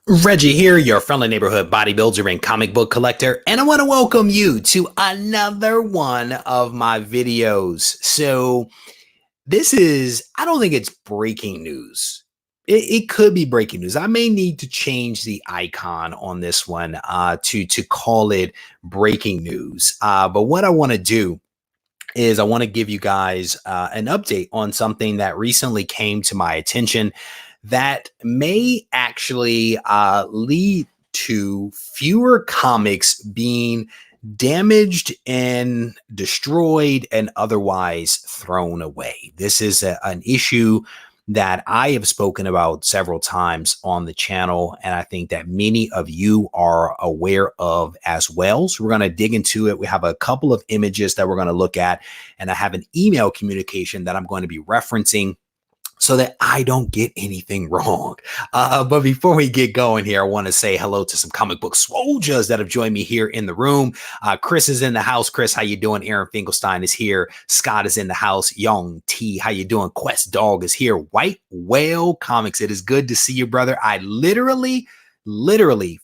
Reggie here, your friendly neighborhood bodybuilder and comic book collector, and I want to welcome you to another one of my videos. So I don't think it's breaking news. It could be breaking news. I may need to change the icon on this one to call it breaking news. But what I want to do is I want to give you guys an update on something that recently came to my attention that may actually lead to fewer comics being damaged and destroyed and otherwise thrown away. This is an issue that I have spoken about several times on the channel, and I think that many of you are aware of as well. So we're going to dig into it. We have a couple of images that we're going to look at, and I have an email communication that I'm going to be referencing so that I don't get anything wrong. But before we get going here, I want to say hello to some comic book soldiers that have joined me here in the room. Chris is in the house. Chris, how you doing? Aaron Finkelstein is here. Scott is in the house. Young T, how you doing? Quest Dog is here. White Whale Comics, it is good to see you, brother. I literally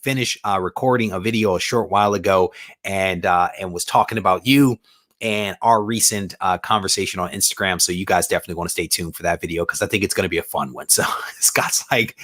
finished recording a video a short while ago and was talking about you and our recent conversation on Instagram. So you guys definitely want to stay tuned for that video because I think it's going to be a fun one. So Scott's like,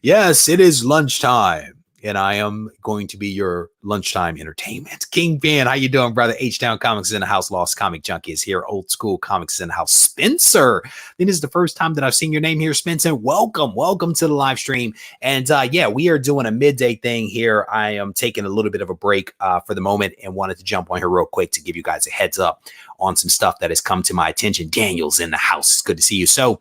yes, it is lunchtime. And I am going to be your lunchtime entertainment. Kingpin, how you doing, brother? H-Town Comics is in the house. Lost Comic Junkie is here. Old School Comics is in the house. Spencer, this is the first time that I've seen your name here, Spencer. Welcome to the live stream. And yeah, we are doing a midday thing here. I am taking a little bit of a break for the moment and wanted to jump on here real quick to give you guys a heads up on some stuff that has come to my attention. Daniel's in the house. It's good to see you. So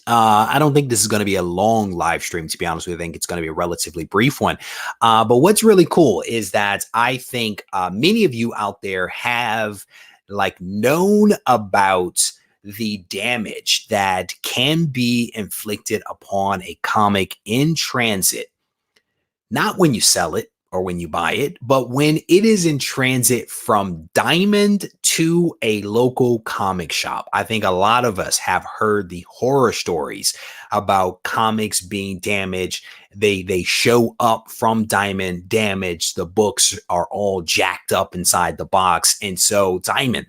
I don't think this is going to be a long live stream, to be honest with you. I think it's going to be a relatively brief one. But what's really cool is that I think many of you out there have known about the damage that can be inflicted upon a comic in transit, not when you sell it or when you buy it, but when it is in transit from Diamond to a local comic shop. I think a lot of us have heard the horror stories about comics being damaged. They show up from Diamond damaged. The books are all jacked up inside the box. And so Diamond,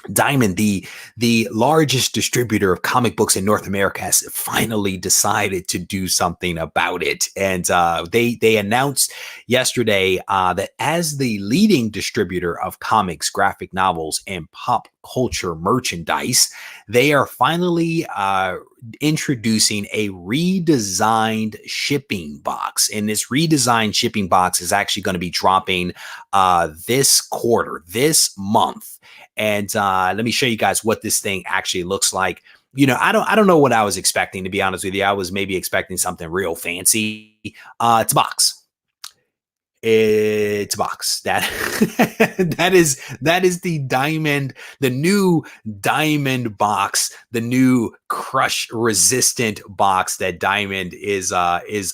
the largest distributor of comic books in North America, has finally decided to do something about it. And they announced yesterday that as the leading distributor of comics, graphic novels, and pop culture merchandise, they are finally introducing a redesigned shipping box. And this redesigned shipping box is actually going to be dropping this quarter, this month. And let me show you guys what this thing actually looks like. You know, I don't know what I was expecting, to be honest with you. I was maybe expecting something real fancy. It's a box. It's a box. That is the Diamond, the new Diamond box, the new crush resistant box that Diamond is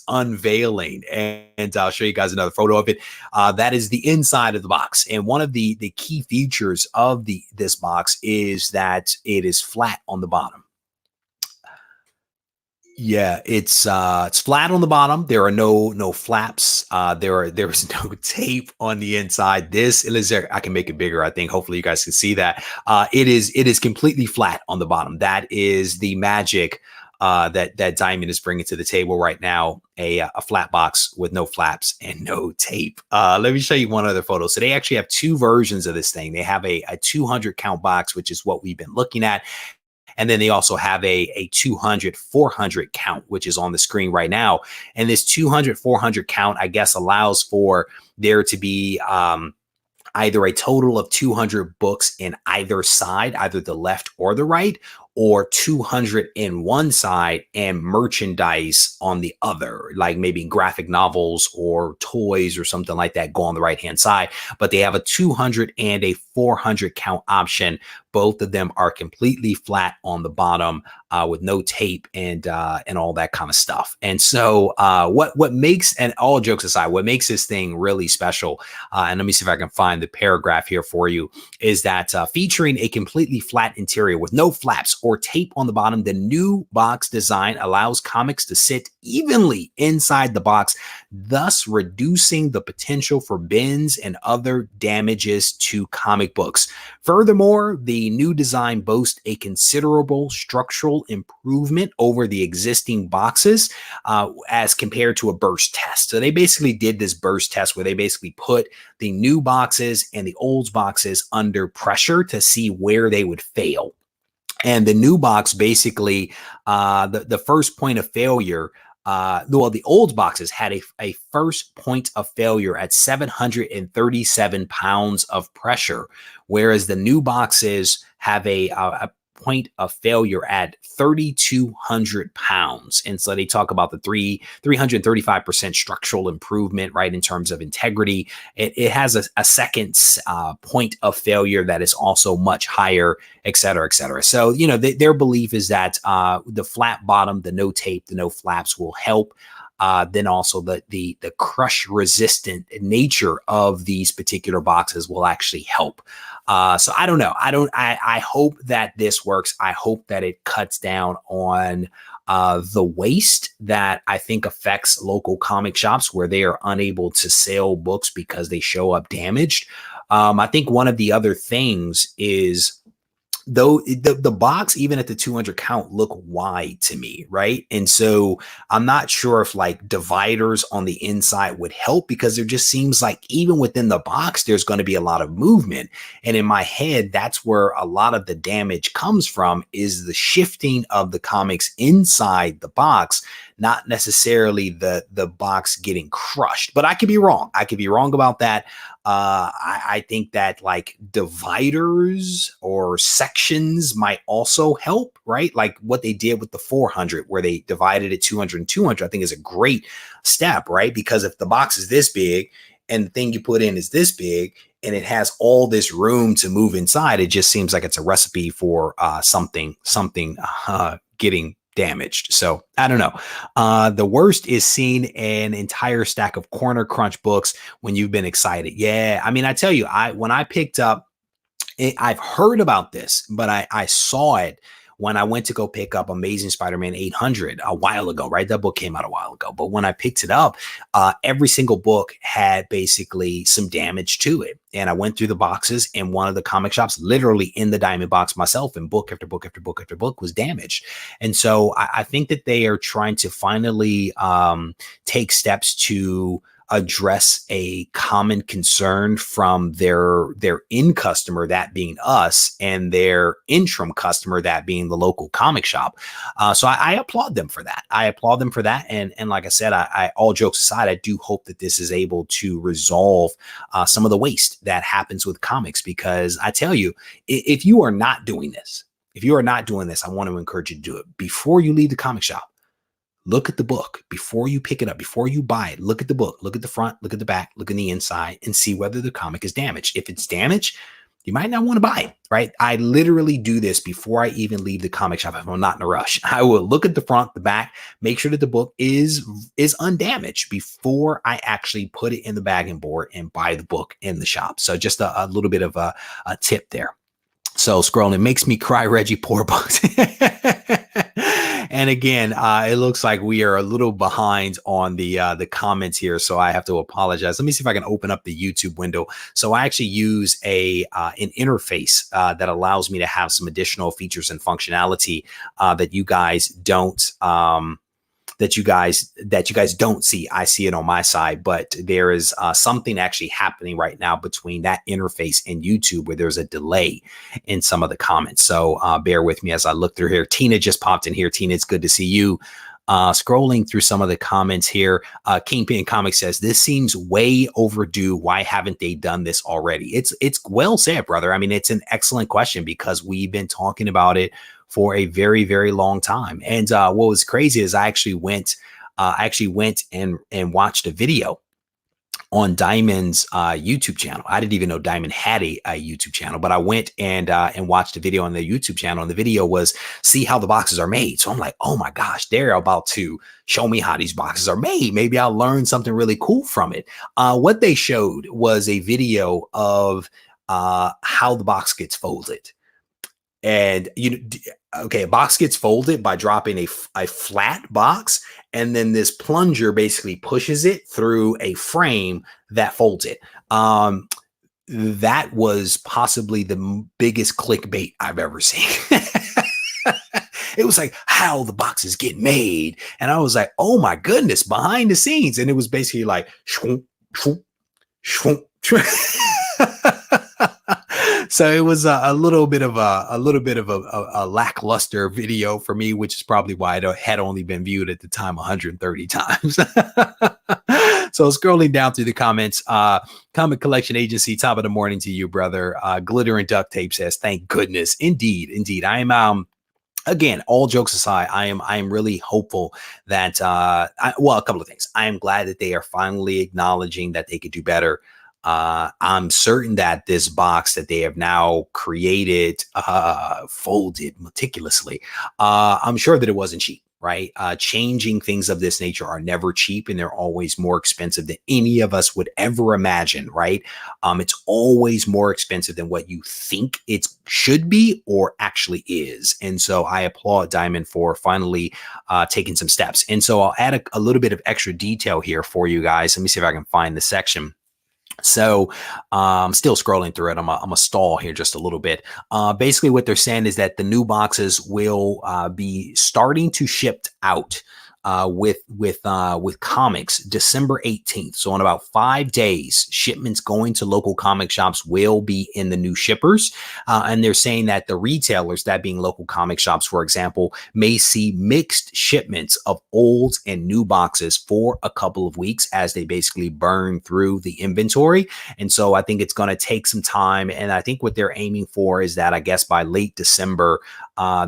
unveiling. And I'll show you guys another photo of it. That is the inside of the box. And one of the key features of this box is that it is flat on the bottom. Yeah, it's flat on the bottom. There are no flaps. There's no tape on the inside. This is there. I can make it bigger, I think. Hopefully you guys can see that. It is completely flat on the bottom. That is the magic that Diamond is bringing to the table right now. A flat box with no flaps and no tape. Let me show you one other photo. So they actually have two versions of this thing. They have a 200 count box, which is what we've been looking at. And then they also have a 200, 400 count, which is on the screen right now. And this 200, 400 count, I guess, allows for there to be either a total of 200 books in either side, either the left or the right, or 200 in one side and merchandise on the other, like maybe graphic novels or toys or something like that go on the right-hand side. But they have a 200 and a 400 count option. Both of them are completely flat on the bottom with no tape and all that kind of stuff. And so what makes, and all jokes aside, what makes this thing really special, and let me see if I can find the paragraph here for you, is that featuring a completely flat interior with no flaps or tape on the bottom. The new box design allows comics to sit evenly inside the box, thus reducing the potential for bends and other damages to comic books. Furthermore, the new design boasts a considerable structural improvement over the existing boxes as compared to a burst test. So they basically did this burst test where they basically put the new boxes and the old boxes under pressure to see where they would fail. And the new box basically, the first point of failure, the old boxes had a first point of failure at 737 pounds of pressure, whereas the new boxes have a point of failure at 3,200 pounds. And so they talk about the 335% structural improvement, right, in terms of integrity. It has a second point of failure that is also much higher, et cetera, et cetera. So, you know, their belief is that the flat bottom, the no tape, the no flaps will help. Then also the crush resistant nature of these particular boxes will actually help. So I don't know. I hope that this works. I hope that it cuts down on the waste that I think affects local comic shops where they are unable to sell books because they show up damaged. I think one of the other things is, though the box, even at the 200 count, look wide to me, right? And so I'm not sure if like dividers on the inside would help, because there just seems like even within the box, there's going to be a lot of movement. And in my head, that's where a lot of the damage comes from, is the shifting of the comics inside the box, not necessarily the box getting crushed. But I could be wrong. I could be wrong about that. I think that like dividers or sections might also help, right? Like what they did with the 400, where they divided it 200 and 200, I think is a great step, right? Because if the box is this big and the thing you put in is this big and it has all this room to move inside, it just seems like it's a recipe for something getting damaged. So I don't know. The worst is seeing an entire stack of Corner Crunch books when you've been excited. Yeah. I mean, I tell you, when I picked up it, I've heard about this, but I saw it when I went to go pick up Amazing Spider-Man 800 a while ago, right? That book came out a while ago. But when I picked it up, every single book had basically some damage to it. And I went through the boxes, and one of the comic shops, literally in the diamond box myself, and book after book after book after book was damaged. And so I think that they are trying to finally take steps to address a common concern from their end customer, that being us, and their interim customer, that being the local comic shop. So I applaud them for that. And like I said, I all jokes aside, I do hope that this is able to resolve some of the waste that happens with comics, because I tell you, if you are not doing this, I want to encourage you to do it before you leave the comic shop. Look at the book before you pick it up, before you buy it. Look at the book, look at the front, look at the back, look in the inside, and see whether the comic is damaged. If it's damaged, you might not want to buy it, right? I literally do this before I even leave the comic shop if I'm not in a rush. I will look at the front, the back, make sure that the book is undamaged before I actually put it in the bag and board and buy the book in the shop. So just a little bit of a tip there. So scrolling makes me cry, Reggie, poor books. And again, it looks like we are a little behind on the comments here, so I have to apologize. Let me see if I can open up the YouTube window. So I actually use an interface that allows me to have some additional features and functionality that you guys don't. That you guys don't see. I see it on my side, but there is something actually happening right now between that interface and YouTube where there's a delay in some of the comments. So bear with me as I look through here. Tina just popped in here. Tina, it's good to see you. Scrolling through some of the comments here, Kingpin Comics says, this seems way overdue. Why haven't they done this already? It's well said, brother. I mean, it's an excellent question, because we've been talking about it for a very, very long time. And what was crazy is I actually went and watched a video on Diamond's YouTube channel. I didn't even know Diamond had a YouTube channel, but I went and watched a video on their YouTube channel, and the video was see how the boxes are made. So I'm like, oh my gosh, they're about to show me how these boxes are made. Maybe I'll learn something really cool from it. What they showed was a video of how the box gets folded. And okay, a box gets folded by dropping a flat box, and then this plunger basically pushes it through a frame that folds it. That was possibly the biggest clickbait I've ever seen. It was like how the boxes get made, and I was like, oh my goodness, behind the scenes. And it was basically like shwoom, shwoom, shwoom, so it was a little bit of a lackluster video for me, which is probably why it had only been viewed at the time 130 times. So scrolling down through the comments, Comic Collection Agency, top of the morning to you, brother. Glitter and Duct Tape says, thank goodness. Indeed. I am again, all jokes aside, I am really hopeful that well, a couple of things. I am glad that they are finally acknowledging that they could do better. I'm certain that this box that they have now created, folded meticulously, I'm sure that it wasn't cheap, right? Changing things of this nature are never cheap, and they're always more expensive than any of us would ever imagine, right? It's always more expensive than what you think it should be or actually is. And so I applaud Diamond for finally taking some steps. And so I'll add a little bit of extra detail here for you guys. Let me see if I can find the section. So I'm still scrolling through it. I'm a stall here just a little bit. Basically, what they're saying is that the new boxes will be starting to ship out with comics December 18th. So in about 5 days, shipments going to local comic shops will be in the new shippers. And they're saying that the retailers, that being local comic shops, for example, may see mixed shipments of old and new boxes for a couple of weeks as they basically burn through the inventory. And so I think it's going to take some time. And I think what they're aiming for is that, I guess, by late December,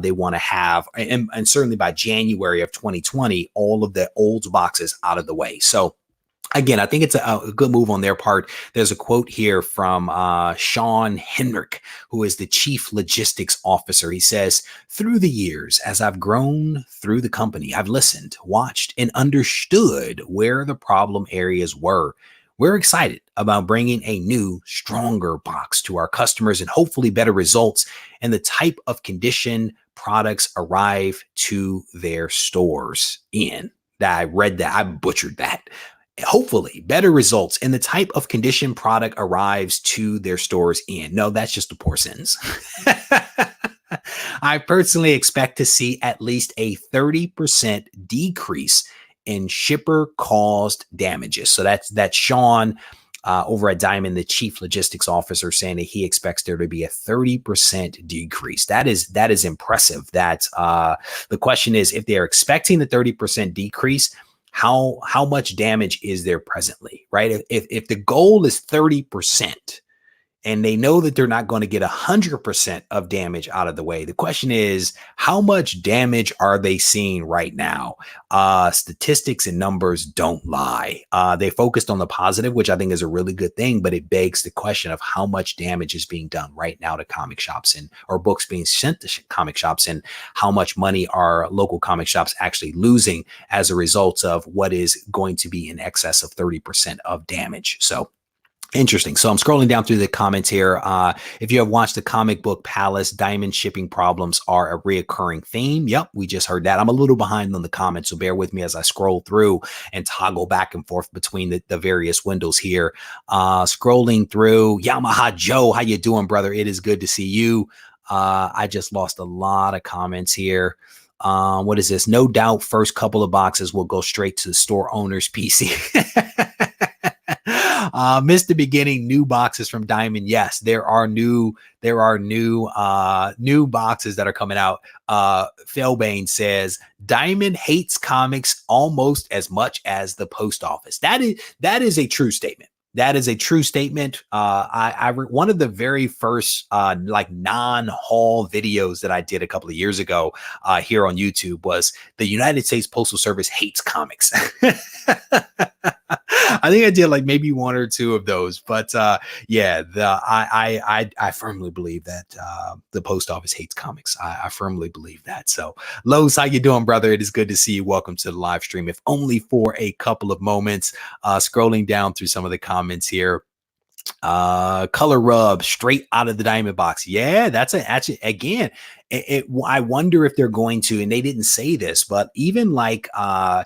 they want to have, and certainly by January of 2020, all of the old boxes out of the way. So again, I think it's a good move on their part. There's a quote here from Sean Henrik, who is the chief logistics officer. He says, through the years, as I've grown through the company, I've listened, watched, and understood where the problem areas were. We're excited about bringing a new, stronger box to our customers and hopefully better results and the type of condition products arrive to their stores in. I read that. I butchered that. Hopefully better results and the type of condition product arrives to their stores in. No, that's just a poor sentence. I personally expect to see at least a 30% decrease in shipper caused damages. So that's Sean over at Diamond, the chief logistics officer, saying that he expects there to be a 30% decrease. That is impressive. That the question is, if they're expecting the 30% decrease, how much damage is there presently, right? If the goal is 30%, and they know that they're not going to get 100% of damage out of the way, the question is, how much damage are they seeing right now? Statistics and numbers don't lie. They focused on the positive, which I think is a really good thing, but it begs the question of how much damage is being done right now to comic shops or books being sent to comic shops, and how much money are local comic shops actually losing as a result of what is going to be in excess of 30% of damage. So interesting. So I'm scrolling down through the comments here. If you have watched the Comic Book Palace, Diamond shipping problems are a reoccurring theme. Yep, we just heard that. I'm a little behind on the comments, so bear with me as I scroll through and toggle back and forth between the various windows here. Scrolling through, Yamaha Joe, how you doing, brother? It is good to see you. I just lost a lot of comments here. What is this? No doubt first couple of boxes will go straight to the store owner's PC. Missed the beginning. New boxes from Diamond. Yes, there are new boxes that are coming out. Felbane says Diamond hates comics almost as much as the post office. That is a true statement. That is a true statement. One of the very first like non-haul videos that I did a couple of years ago here on YouTube was the United States Postal Service hates comics. I think I did like maybe one or two of those, but yeah, I firmly believe that the post office hates comics. I firmly believe that. So Lowe's, how you doing, brother? It is good to see you. Welcome to the live stream, if only for a couple of moments. Scrolling down through some of the comments here. Color rub straight out of the diamond box. Yeah, that's actually again. I wonder if they're going to, and they didn't say this, but even like, I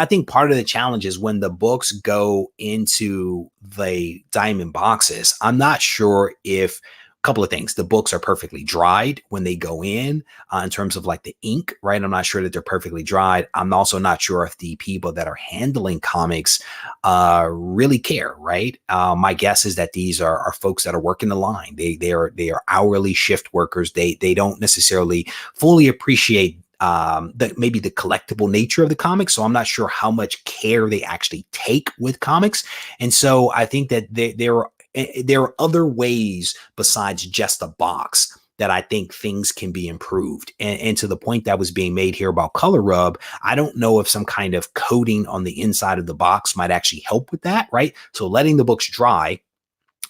think part of the challenge is when the books go into the diamond boxes. I'm not sure if couple of things. The books are perfectly dried when they go in terms of like the ink, right? I'm not sure that they're perfectly dried. I'm also not sure if the people that are handling comics really care, right? My guess is that these are folks that are working the line. They are hourly shift workers. They don't necessarily fully appreciate maybe the collectible nature of the comics. So I'm not sure how much care they actually take with comics. And so I think that there are other ways besides just a box that I think things can be improved. And to the point that was being made here about color rub, I don't know if some kind of coating on the inside of the box might actually help with that, right? So letting the books dry,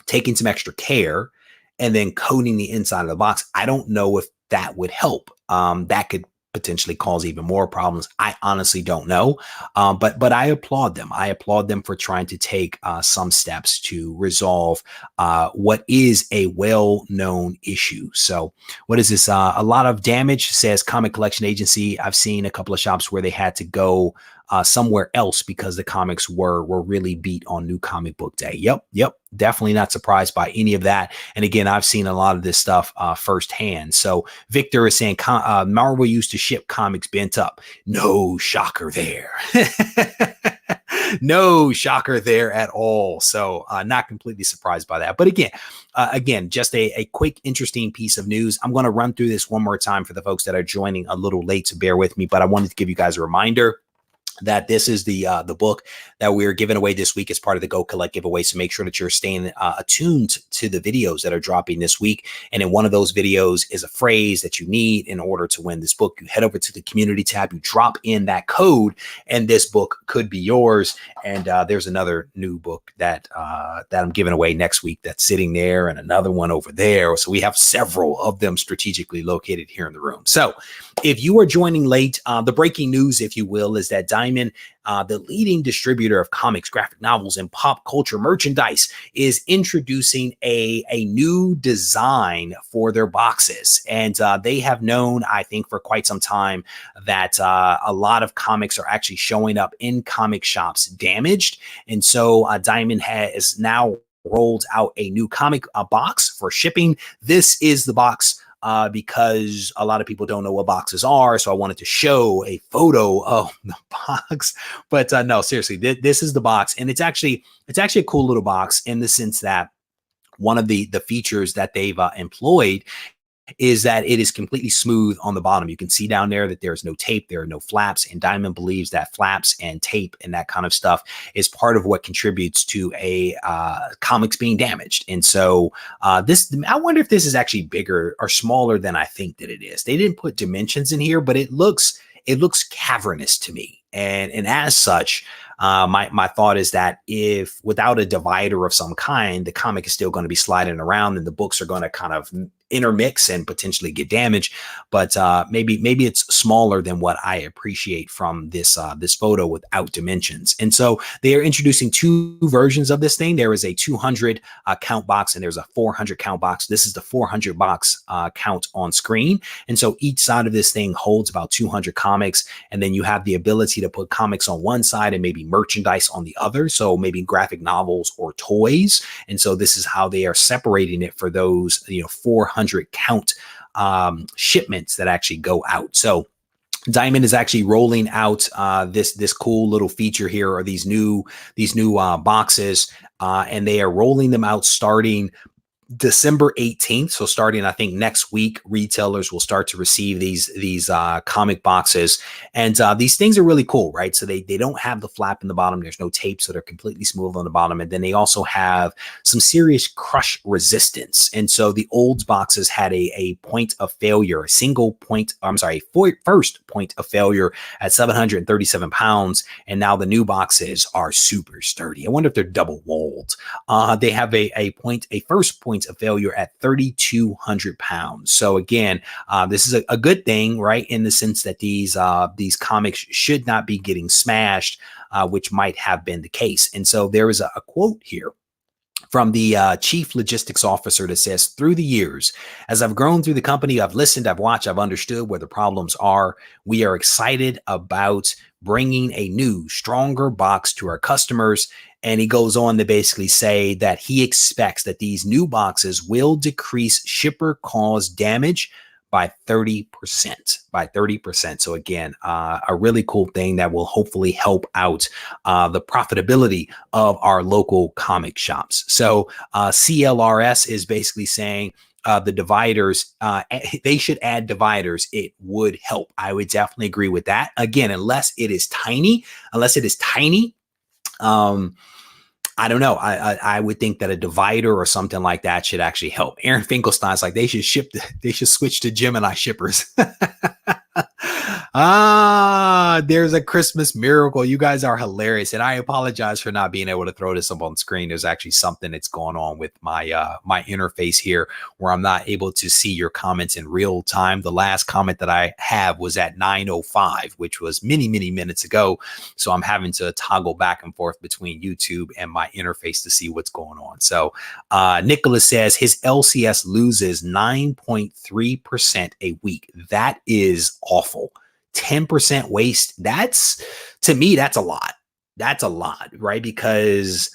taking some extra care, and then coating the inside of the box. I don't know if that would help. That could potentially cause even more problems. I honestly don't know. But I applaud them. I applaud them for trying to take some steps to resolve what is a well-known issue. So what is this? A lot of damage, says Comic Collection Agency. I've seen a couple of shops where they had to go somewhere else because the comics were really beat on New Comic Book Day. Yep. Definitely not surprised by any of that. And again, I've seen a lot of this stuff firsthand. So Victor is saying Marvel used to ship comics bent up. No shocker there. No shocker there at all. So not completely surprised by that. But again, just a quick, interesting piece of news. I'm going to run through this one more time for the folks that are joining a little late, so bear with me. But I wanted to give you guys a reminder that this is the book that we're giving away this week as part of the Go Collect giveaway. So make sure that you're staying attuned to the videos that are dropping this week. And in one of those videos is a phrase that you need in order to win this book. You head over to the community tab, you drop in that code, and this book could be yours. And there's another new book that I'm giving away next week that's sitting there, and another one over there. So we have several of them strategically located here in the room. So if you are joining late, the breaking news, if you will, is that Diamond, the leading distributor of comics, graphic novels, and pop culture merchandise, is introducing a new design for their boxes. And they have known, I think, for quite some time that a lot of comics are actually showing up in comic shops damaged. And so Diamond has now rolled out a new comic box for shipping. This is the box because a lot of people don't know what boxes are. So I wanted to show a photo of the box, but no, seriously, this is the box. And it's actually a cool little box in the sense that one of the features that they've employed is that it is completely smooth on the bottom. You can see down there that there's no tape, there are no flaps, and Diamond believes that flaps and tape and that kind of stuff is part of what contributes to a comics being damaged. And so I wonder if this is actually bigger or smaller than I think that it is. They didn't put dimensions in here, but it looks cavernous to me. And as such, my thought is that if without a divider of some kind, the comic is still going to be sliding around and the books are going to kind of intermix and potentially get damaged. But maybe it's smaller than what I appreciate from this photo without dimensions. And so they are introducing two versions of this thing. There is a 200 count box and there's a 400 count box. This is the 400 box count on screen. And so each side of this thing holds about 200 comics. And then you have the ability to put comics on one side and maybe merchandise on the other. So maybe graphic novels or toys. And so this is how they are separating it for those, 400 count shipments that actually go out. So Diamond is actually rolling out this cool little feature here, or these new boxes, and they are rolling them out starting December 18th. So starting, I think, next week, retailers will start to receive these comic boxes. And these things are really cool, right? So they don't have the flap in the bottom. There's no tape, so they're completely smooth on the bottom. And then they also have some serious crush resistance. And so the old boxes had a point of failure, first point of failure at 737 pounds. And now the new boxes are super sturdy. I wonder if they're double walled. They have a first point of failure at 3,200 pounds. So again, this is a good thing, right? In the sense that these comics should not be getting smashed, which might have been the case. And so there is a quote here from the chief logistics officer that says, through the years, as I've grown through the company, I've listened, I've watched, I've understood where the problems are. We are excited about bringing a new, stronger box to our customers. And he goes on to basically say that he expects that these new boxes will decrease shipper caused damage by 30%, by 30%. So again, a really cool thing that will hopefully help out the profitability of our local comic shops. So CLRS is basically saying the dividers, they should add dividers. It would help. I would definitely agree with that. Again, unless it is tiny, I don't know. I would think that a divider or something like that should actually help. Aaron Finkelstein's like, they should switch to Gemini shippers. There's a Christmas miracle. You guys are hilarious. And I apologize for not being able to throw this up on screen. There's actually something that's going on with my my interface here where I'm not able to see your comments in real time. The last comment that I have was at 9:05, which was many minutes ago. So I'm having to toggle back and forth between YouTube and my interface to see what's going on. So Nicholas says his LCS loses 9.3% a week. That is awful. 10% waste. That's, to me, that's a lot. That's a lot, right? Because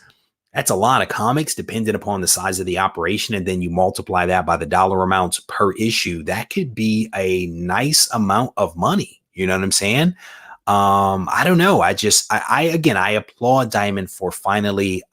that's a lot of comics depending upon the size of the operation. And then you multiply that by the dollar amounts per issue. That could be a nice amount of money. You know what I'm saying? I don't know. I applaud Diamond for finally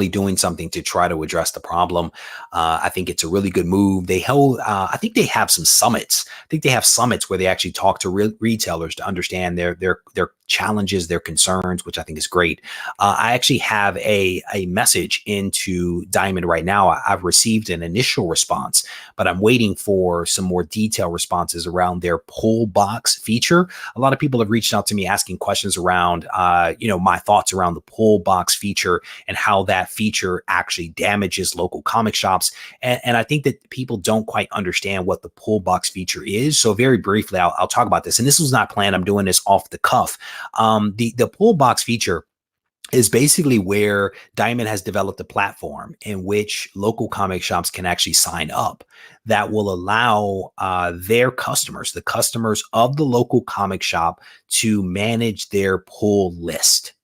doing something to try to address the problem. I think it's a really good move. They held, I think they have some summits. I think they have summits where they actually talk to retailers to understand their challenges, their concerns, which I think is great. I actually have a message into Diamond right now. I've received an initial response, but I'm waiting for some more detailed responses around their pull box feature. A lot of people have reached out to me asking questions around, my thoughts around the pull box feature and how that feature actually damages local comic shops. And I think that people don't quite understand what the pull box feature is. So very briefly, I'll talk about this. And this was not planned. I'm doing this off the cuff. The pull box feature is basically where Diamond has developed a platform in which local comic shops can actually sign up that will allow their customers, the customers of the local comic shop, to manage their pull list.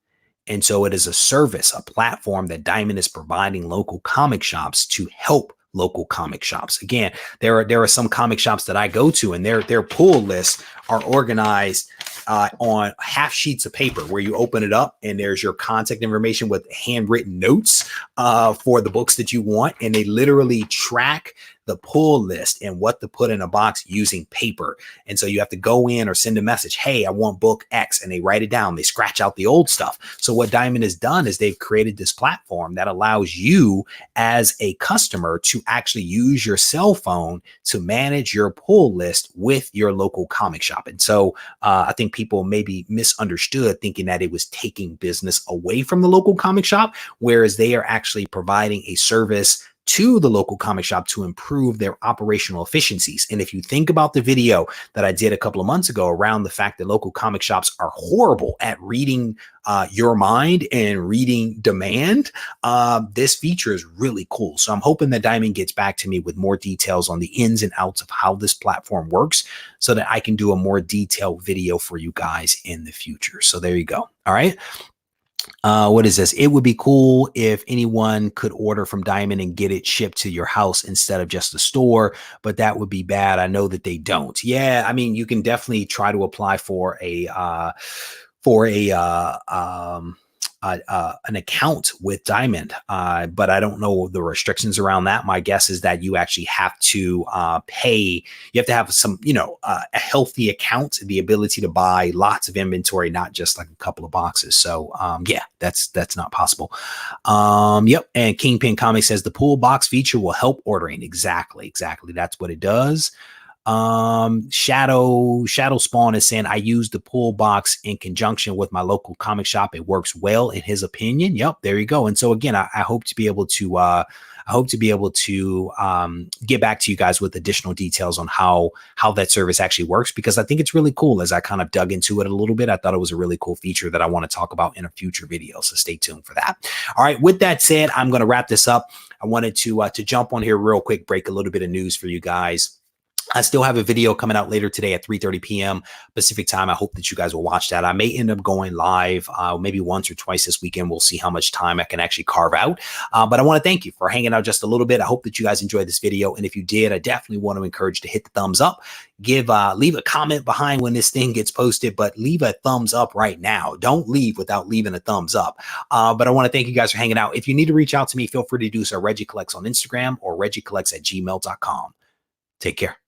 And so it is a service, a platform that Diamond is providing local comic shops to help local comic shops. Again, there are some comic shops that I go to and their pull lists are organized on half sheets of paper where you open it up and there's your contact information with handwritten notes for the books that you want. And they literally track the pull list and what to put in a box using paper. And so you have to go in or send a message, hey, I want book X, and they write it down. They scratch out the old stuff. So what Diamond has done is they've created this platform that allows you as a customer to actually use your cell phone to manage your pull list with your local comic shop. And so I think people maybe misunderstood thinking that it was taking business away from the local comic shop, whereas they are actually providing a service to the local comic shop to improve their operational efficiencies. And if you think about the video that I did a couple of months ago around the fact that local comic shops are horrible at reading your mind and reading demand, this feature is really cool. So I'm hoping that Diamond gets back to me with more details on the ins and outs of how this platform works so that I can do a more detailed video for you guys in the future. So there you go. All right. What is this? It would be cool if anyone could order from Diamond and get it shipped to your house instead of just the store, but that would be bad. I know that they don't. Yeah, I mean, you can definitely try to apply for an account with Diamond, but I don't know the restrictions around that. My guess is that you actually have to pay. You have to have some, a healthy account, the ability to buy lots of inventory, not just like a couple of boxes. So yeah, that's not possible. Yep. And Kingpin Comics says the pull box feature will help ordering. Exactly. That's what it does. Shadow Spawn is saying I use the pull box in conjunction with my local comic shop. It works well in his opinion. Yep, there you go. And so again, I hope to be able to get back to you guys with additional details on how that service actually works, because I think it's really cool. As I kind of dug into it a little bit, I thought it was a really cool feature that I want to talk about in a future video. So stay tuned for that. All right. With that said, I'm going to wrap this up. I wanted to jump on here real quick, break a little bit of news for you guys. I still have a video coming out later today at 3:30 p.m. Pacific time. I hope that you guys will watch that. I may end up going live maybe once or twice this weekend. We'll see how much time I can actually carve out. But I want to thank you for hanging out just a little bit. I hope that you guys enjoyed this video. And if you did, I definitely want to encourage you to hit the thumbs up. Leave a comment behind when this thing gets posted, but leave a thumbs up right now. Don't leave without leaving a thumbs up. But I want to thank you guys for hanging out. If you need to reach out to me, feel free to do so. Regie Collects on Instagram or regiecollects@gmail.com. Take care.